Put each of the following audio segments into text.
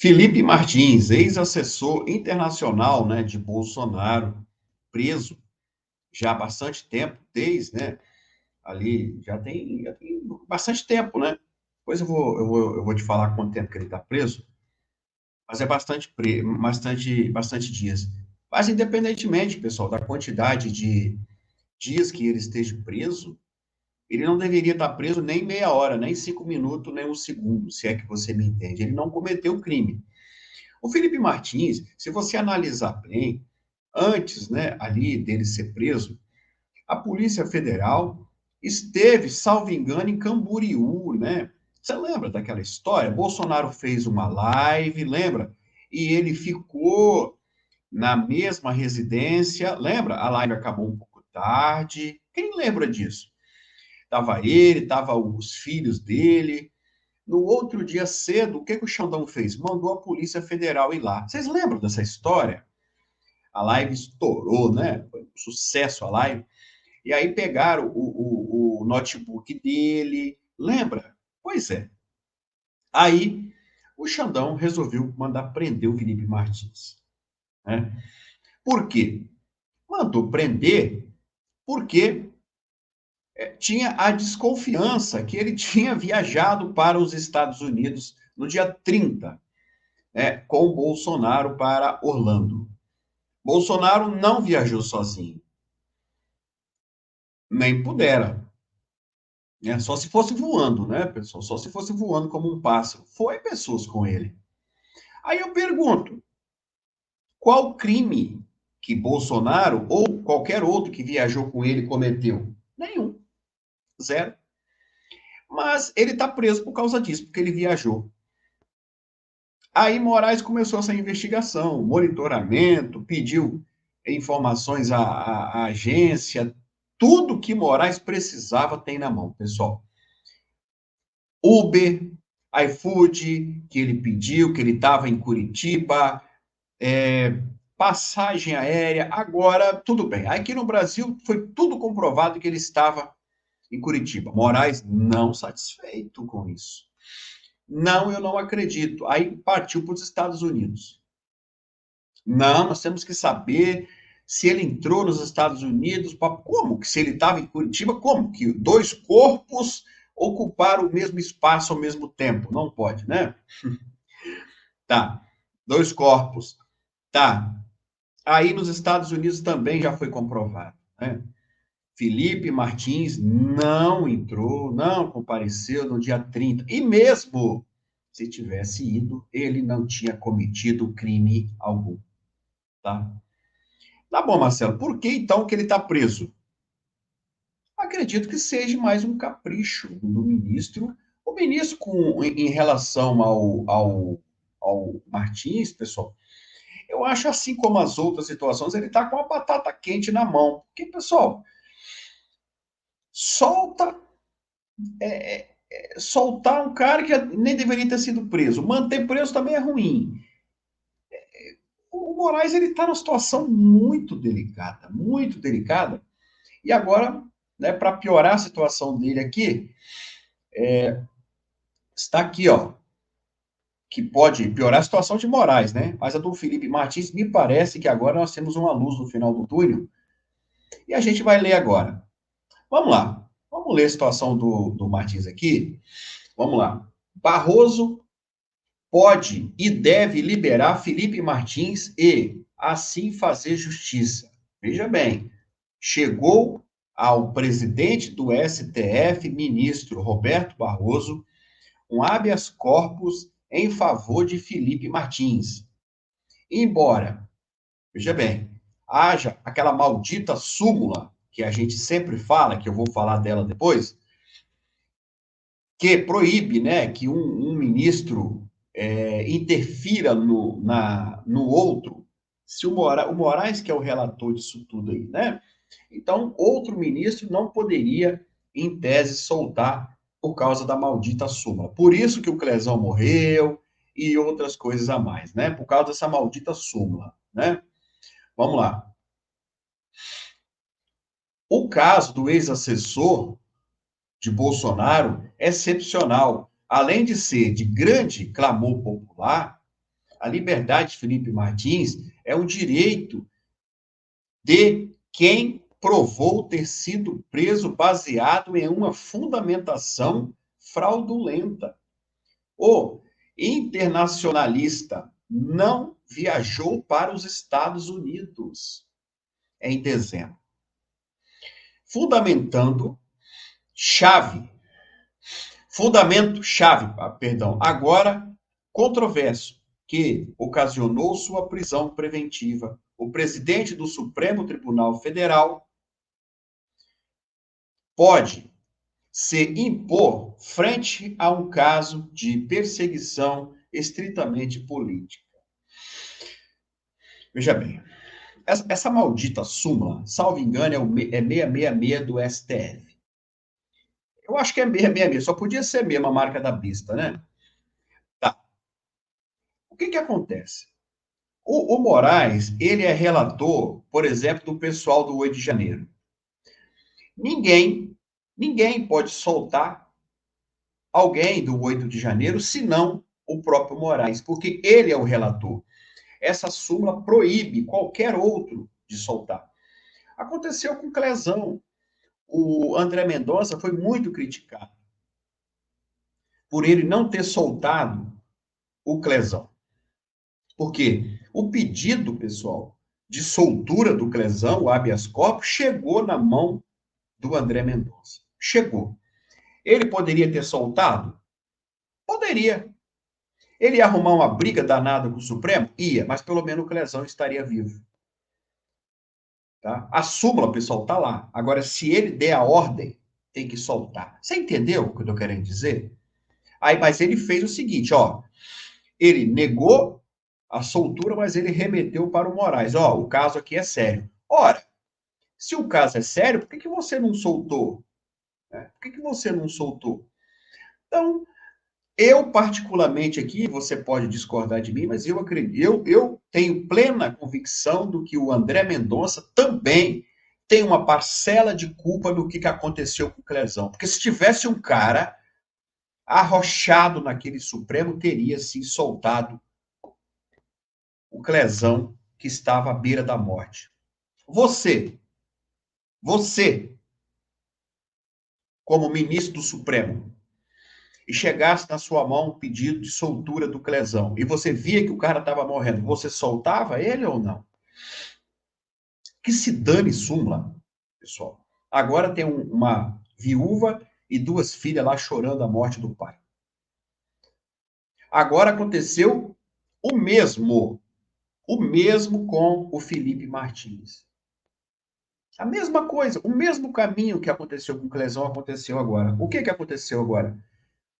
Felipe Martins, ex-assessor internacional, né, de Bolsonaro, preso já há bastante tempo, desde, né, ali, já tem bastante tempo, né? Depois eu vou te falar quanto tempo que ele está preso, mas é bastante dias. Mas, independentemente, pessoal, da quantidade de dias que ele esteja preso, ele não deveria estar preso nem meia hora, nem 5 minutos, nem um segundo, se é que você me entende. Ele não cometeu crime. O Felipe Martins, se você analisar bem, antes, né, ali dele ser preso, a Polícia Federal esteve, salvo engano, em Camboriú, né? Você lembra daquela história? Bolsonaro fez uma live, lembra? E ele ficou na mesma residência, lembra? A live acabou um pouco tarde. Quem lembra disso? Tava ele, tava os filhos dele. No outro dia cedo, o que o Xandão fez? Mandou a Polícia Federal ir lá. Vocês lembram dessa história? A live estourou, né? Foi um sucesso a live. E aí pegaram o notebook dele. Lembra? Pois é. Aí o Xandão resolveu mandar prender o Felipe Martins. Né? Por quê? Mandou prender porque tinha a desconfiança que ele tinha viajado para os Estados Unidos no dia 30, né, com Bolsonaro para Orlando. Bolsonaro não viajou sozinho, nem pudera, né? Só se fosse voando, né, pessoal? Só se fosse voando como um pássaro. Foi pessoas com ele. Aí eu pergunto, qual crime que Bolsonaro ou qualquer outro que viajou com ele cometeu? Nenhum, zero. Mas ele está preso por causa disso, porque ele viajou. Aí Moraes começou essa investigação, monitoramento, pediu informações à agência, tudo que Moraes precisava tem na mão, pessoal. Uber, iFood, que ele pediu, que ele estava em Curitiba, passagem aérea, agora tudo bem. Aqui no Brasil foi tudo comprovado que ele estava em Curitiba. Moraes não satisfeito com isso. Não, eu não acredito. Aí partiu para os Estados Unidos. Não, nós temos que saber se ele entrou nos Estados Unidos, como que se ele estava em Curitiba, como que dois corpos ocuparam o mesmo espaço ao mesmo tempo? Não pode, né? Tá. Dois corpos. Tá. Aí nos Estados Unidos também já foi comprovado, né? Felipe Martins não entrou, não compareceu no dia 30. E mesmo se tivesse ido, ele não tinha cometido crime algum, tá? Tá bom, Marcelo. Por que então que ele está preso? Acredito que seja mais um capricho do ministro. O ministro, em relação ao Martins, pessoal, eu acho assim como as outras situações, ele está com a batata quente na mão. Porque, pessoal, solta, soltar um cara que nem deveria ter sido preso. Manter preso também é ruim. O Moraes ele está numa situação muito delicada. E agora, né, para piorar a situação dele aqui, está aqui, ó, que pode piorar a situação de Moraes, né? Mas a do Felipe Martins me parece que agora nós temos uma luz no final do túnel e a gente vai ler agora. Vamos lá, vamos ler a situação do Martins aqui. Vamos lá. Barroso pode e deve liberar Felipe Martins e assim fazer justiça. Veja bem, chegou ao presidente do STF, ministro Roberto Barroso, um habeas corpus em favor de Felipe Martins. Embora, veja bem, haja aquela maldita súmula que a gente sempre fala, que eu vou falar dela depois, que proíbe, né, que um ministro interfira no outro, se o Moraes, que é o relator disso tudo aí, né? Então, outro ministro não poderia, em tese, soltar por causa da maldita súmula. Por isso que o Clesão morreu e outras coisas a mais, né? Por causa dessa maldita súmula, né? Vamos lá. O caso do ex-assessor de Bolsonaro é excepcional. Além de ser de grande clamor popular, A liberdade de Felipe Martins é um direito de quem provou ter sido preso baseado em uma fundamentação fraudulenta. O internacionalista não viajou para os Estados Unidos em dezembro, fundamentando chave, fundamento chave, perdão, agora controverso, que ocasionou sua prisão preventiva. O presidente do Supremo Tribunal Federal pode se impor frente a um caso de perseguição estritamente política. Veja bem, essa maldita súmula, salvo engano, é 666 do STF. Eu acho que é 666, só podia ser mesmo a marca da besta, né? Tá. O que acontece? O Moraes, ele é relator, por exemplo, do pessoal do 8 de janeiro. Ninguém pode soltar alguém do 8 de janeiro, senão o próprio Moraes, porque ele é o relator. Essa súmula proíbe qualquer outro de soltar. Aconteceu com o Clezão. O André Mendonça foi muito criticado por ele não ter soltado o Clezão. Por quê? O pedido, pessoal, de soltura do Clezão, o habeas corpus, chegou na mão do André Mendonça. Chegou. Ele poderia ter soltado? Poderia. Ele ia arrumar uma briga danada com o Supremo? Ia, mas pelo menos o Clezão estaria vivo. Tá? A súmula, pessoal, está lá. Agora, se ele der a ordem, tem que soltar. Você entendeu o que eu estou querendo dizer? Aí, mas ele fez o seguinte, ó. Ele negou a soltura, mas ele remeteu para o Moraes. Ó, o caso aqui é sério. Ora, se o caso é sério, por que você não soltou? Por que você não soltou? Então, eu particularmente aqui, você pode discordar de mim, mas eu acredito, eu tenho plena convicção do que o André Mendonça também tem uma parcela de culpa no que aconteceu com o Clezão. Porque se tivesse um cara arrochado naquele Supremo, teria sim soltado o Clezão que estava à beira da morte. Você, como ministro do Supremo, e chegasse na sua mão um pedido de soltura do Clezão, e você via que o cara estava morrendo, você soltava ele ou não? Que se dane súmula, pessoal. Agora tem uma viúva e duas filhas lá chorando a morte do pai. Agora aconteceu o mesmo com o Felipe Martins. A mesma coisa, o mesmo caminho que aconteceu com o Clezão aconteceu agora. O que aconteceu agora?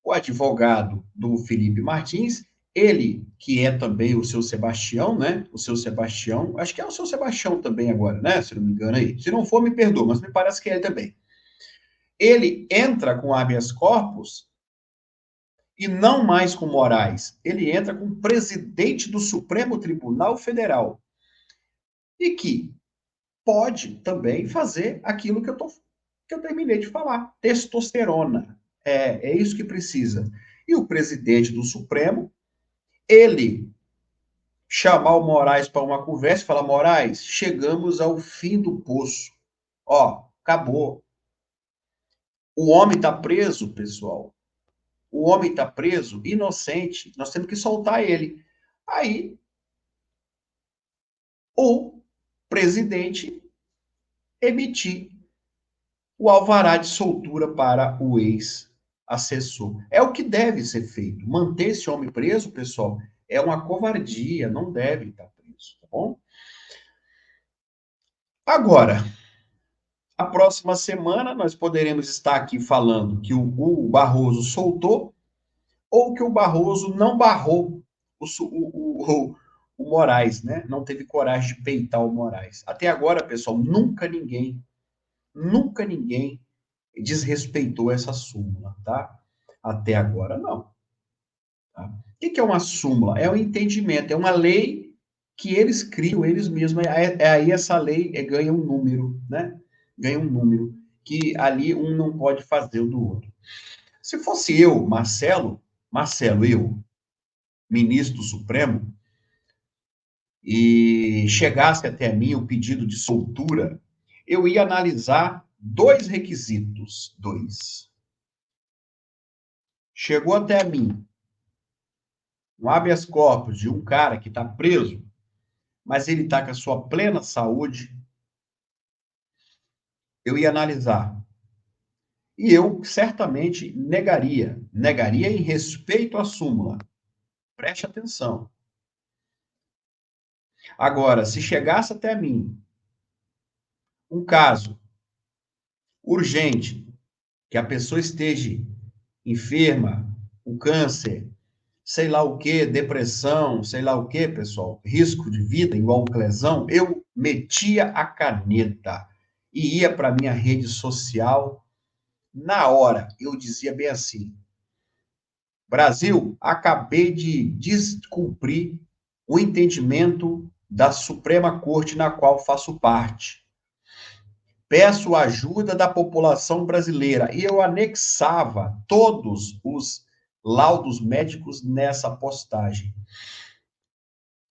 O advogado do Felipe Martins, ele, que é também o seu Sebastião, né? O seu Sebastião, acho que é o seu Sebastião também agora, né? Se não me engano aí. Se não for, me perdoa, mas me parece que é ele também. Ele entra com habeas corpus e não mais com Moraes. Ele entra com o presidente do Supremo Tribunal Federal. E que pode também fazer aquilo que eu terminei de falar, testosterona. É isso que precisa. E o presidente do Supremo, ele chamar o Moraes para uma conversa e falar, Moraes, chegamos ao fim do poço. Ó, acabou. O homem está preso, pessoal. O homem está preso, inocente. Nós temos que soltar ele. Aí, o presidente emitir o alvará de soltura para o ex-assessor. É o que deve ser feito. Manter esse homem preso, pessoal, é uma covardia, não deve estar preso, tá bom? Agora, a próxima semana nós poderemos estar aqui falando que o Barroso soltou ou que o Barroso não barrou o Moraes, né? Não teve coragem de peitar o Moraes. Até agora, pessoal, nunca ninguém desrespeitou essa súmula, tá? Até agora, não. Tá? O que é uma súmula? É um entendimento, é uma lei que eles criam, eles mesmos. Aí essa lei ganha um número, né? Ganha um número, que ali um não pode fazer o do outro. Se fosse eu, Marcelo, eu, ministro do Supremo, e chegasse até mim o pedido de soltura, eu ia analisar dois requisitos, dois. Chegou até mim um habeas corpus de um cara que está preso, mas ele está com a sua plena saúde, eu ia analisar. E eu certamente negaria em respeito à súmula. Preste atenção. Agora, se chegasse até mim um caso urgente, que a pessoa esteja enferma, um câncer, sei lá o que, depressão, sei lá o que, pessoal, risco de vida, igual um lesão, eu metia a caneta e ia para minha rede social na hora. Eu dizia bem assim: Brasil, acabei de descumprir o entendimento da Suprema Corte na qual faço parte. Peço ajuda da população brasileira. E eu anexava todos os laudos médicos nessa postagem.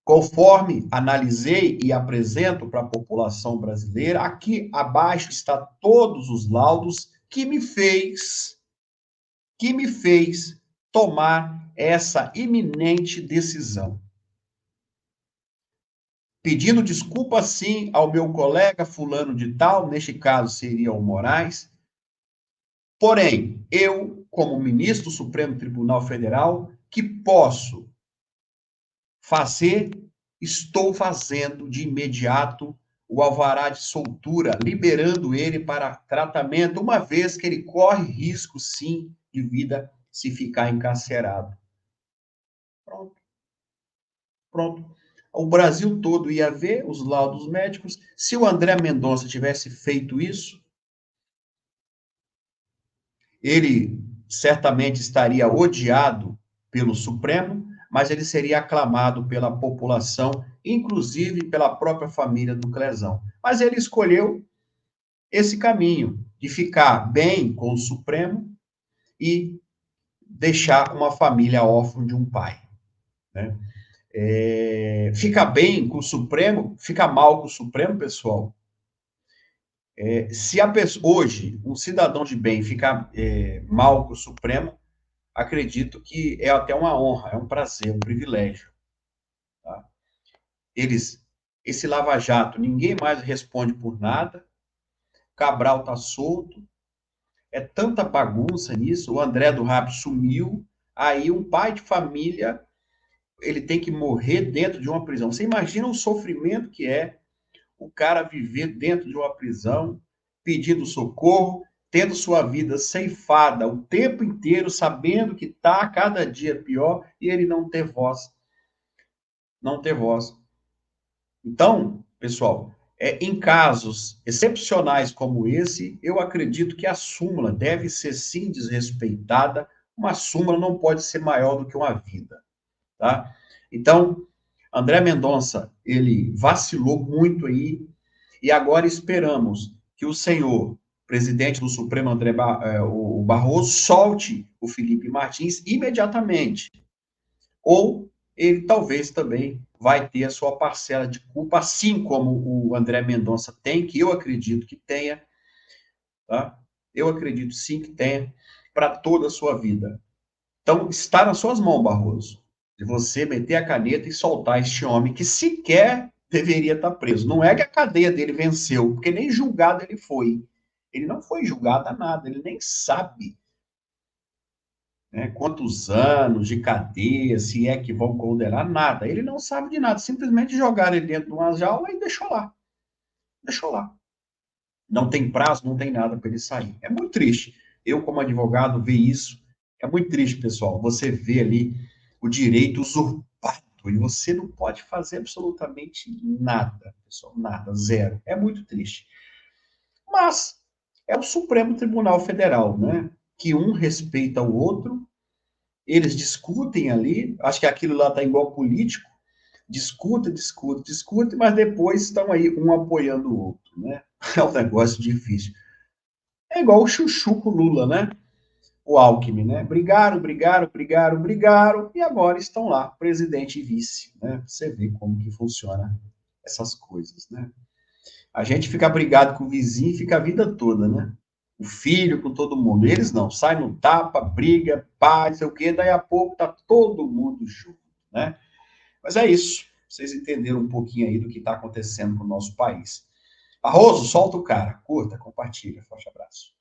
Conforme analisei e apresento para a população brasileira, aqui abaixo está todos os laudos que me fez tomar essa iminente decisão. Pedindo desculpa, sim, ao meu colega fulano de tal, neste caso seria o Moraes. Porém, eu, como ministro do Supremo Tribunal Federal, que posso fazer, estou fazendo de imediato o alvará de soltura, liberando ele para tratamento, uma vez que ele corre risco, sim, de vida se ficar encarcerado. Pronto. Pronto. O Brasil todo ia ver os laudos médicos. Se o André Mendonça tivesse feito isso, ele certamente estaria odiado pelo Supremo, mas ele seria aclamado pela população, inclusive pela própria família do Clesão. Mas ele escolheu esse caminho de ficar bem com o Supremo e deixar uma família órfã de um pai, né? Fica bem com o Supremo, fica mal com o Supremo, pessoal. Se a pessoa, hoje, um cidadão de bem ficar mal com o Supremo, acredito que é até uma honra, é um prazer, um privilégio. Tá? Esse Lava Jato, ninguém mais responde por nada, Cabral está solto, é tanta bagunça nisso, o André do Rap sumiu, aí um pai de família, ele tem que morrer dentro de uma prisão. Você imagina o sofrimento que é o cara viver dentro de uma prisão, pedindo socorro, tendo sua vida ceifada o tempo inteiro, sabendo que está cada dia pior, e ele não ter voz. Não ter voz. Então, pessoal, em casos excepcionais como esse, eu acredito que a súmula deve ser sim desrespeitada. Uma súmula não pode ser maior do que uma vida, tá? Então, André Mendonça, ele vacilou muito aí, e agora esperamos que o senhor, presidente do Supremo, o Barroso, solte o Felipe Martins imediatamente. Ou ele talvez também vai ter a sua parcela de culpa, assim como o André Mendonça tem, que eu acredito que tenha, tá? Eu acredito sim que tenha, para toda a sua vida. Então, está nas suas mãos, Barroso, de você meter a caneta e soltar este homem que sequer deveria estar preso. Não é que a cadeia dele venceu, porque nem julgado ele foi. Ele não foi julgado a nada, ele nem sabe, né, quantos anos de cadeia, se é que vão condenar, nada. Ele não sabe de nada, simplesmente jogaram ele dentro de uma jaula e deixou lá. Deixou lá. Não tem prazo, não tem nada para ele sair. É muito triste. Eu, como advogado, ver isso, é muito triste, pessoal. Você vê ali o direito usurpado e você não pode fazer absolutamente nada, pessoal, nada, zero. É muito triste. Mas é o Supremo Tribunal Federal, né? Que um respeita o outro, eles discutem ali, acho que aquilo lá está igual político, discute, mas depois estão aí um apoiando o outro, né? É um negócio difícil. É igual o Chuchu com o Lula, né? o Alckmin, né? Brigaram, e agora estão lá, presidente e vice, né? Você vê como que funciona essas coisas, né? A gente fica brigado com o vizinho e fica a vida toda, né? O filho com todo mundo. Eles não, sai no tapa, briga, pá, não sei o quê, daí a pouco tá todo mundo junto, né? Mas é isso. Vocês entenderam um pouquinho aí do que está acontecendo com o nosso país. Barroso, solta o cara, curta, compartilha. Forte abraço.